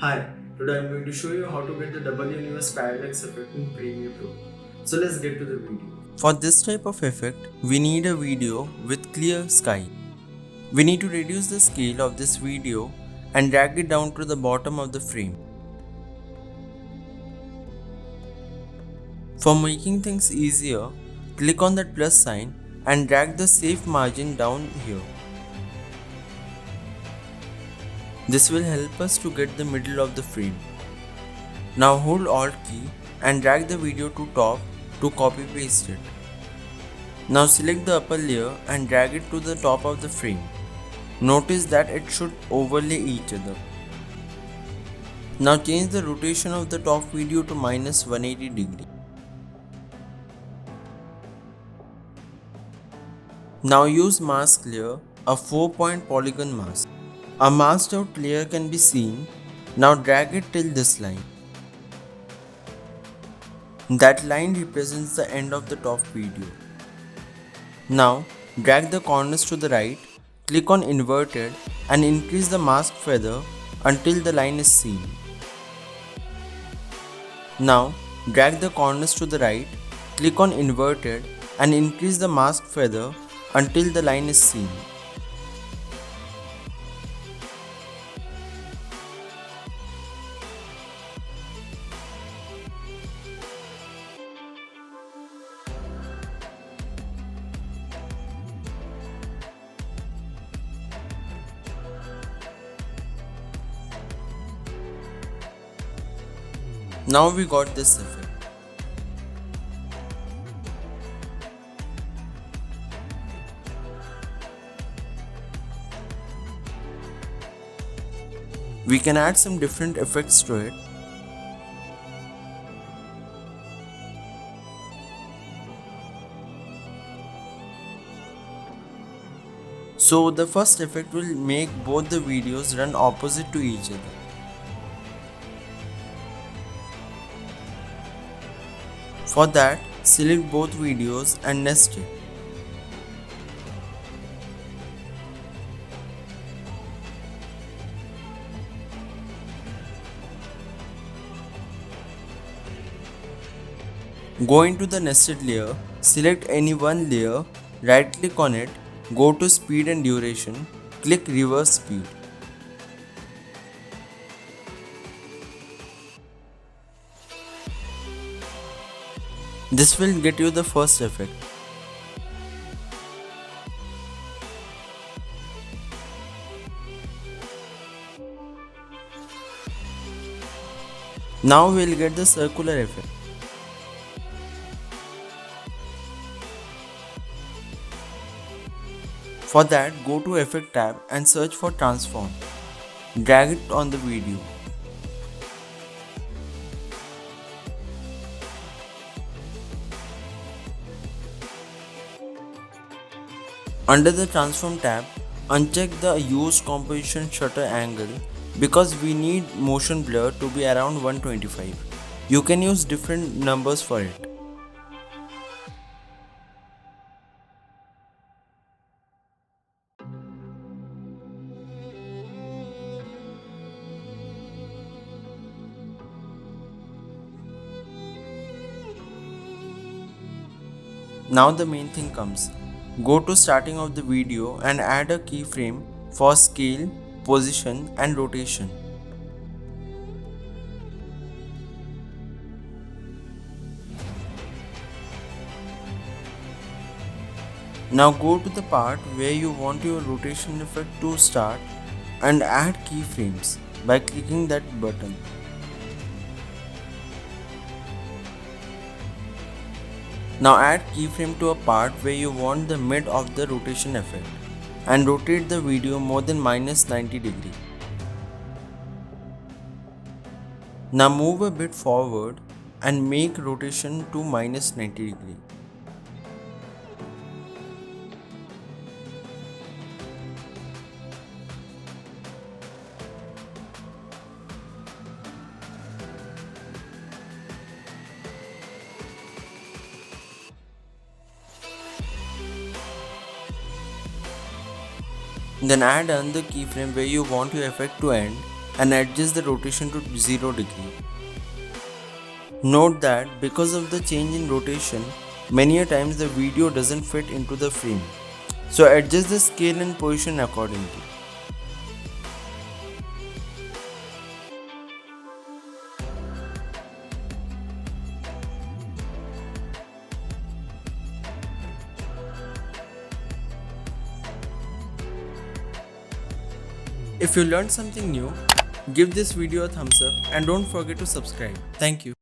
Hi, today I'm going to show you how to get the double universe parallax effect in Premiere Pro. So let's get to the video. For this type of effect, we need a video with clear sky. We need to reduce the scale of this video and drag it down to the bottom of the frame. For making things easier, click on that plus sign and drag the safe margin down here. This will help us to get the middle of the frame. Now hold Alt key and drag the video to top to copy paste it. Now select the upper layer and drag it to the top of the frame. Notice that it should overlay each other. Now change the rotation of the top video to minus 180 degree. Now use mask layer, a 4-point polygon mask. A masked out layer can be seen. Now drag it till this line. That line represents the end of the top video. Now drag the corners to the right, click on inverted and increase the mask feather until the line is seen. Now drag the corners to the right, click on inverted and increase the mask feather until the line is seen. Now we got this effect. We can add some different effects to it. So the first effect will make both the videos run opposite to each other. For that, select both videos and nest it. Go into the nested layer, select any one layer, right click on it, go to speed and duration, click reverse speed. This will get you the first effect. Now we'll get the circular effect. For that, go to Effect tab and search for Transform. Drag it on the video. Under the Transform tab, uncheck the Use Composition Shutter Angle because we need motion blur to be around 125. You can use different numbers for it. Now the main thing comes. Go to starting of the video and add a keyframe for scale, position and rotation. Now go to the part where you want your rotation effect to start and add keyframes by clicking that button. Now add keyframe to a part where you want the mid of the rotation effect and rotate the video more than minus 90 degree. Now move a bit forward and make rotation to minus 90 degree. Then add another keyframe where you want your effect to end and adjust the rotation to 0 degree. Note that because of the change in rotation, many a times the video doesn't fit into the frame. So adjust the scale and position accordingly. If you learned something new, give this video a thumbs up and don't forget to subscribe. Thank you.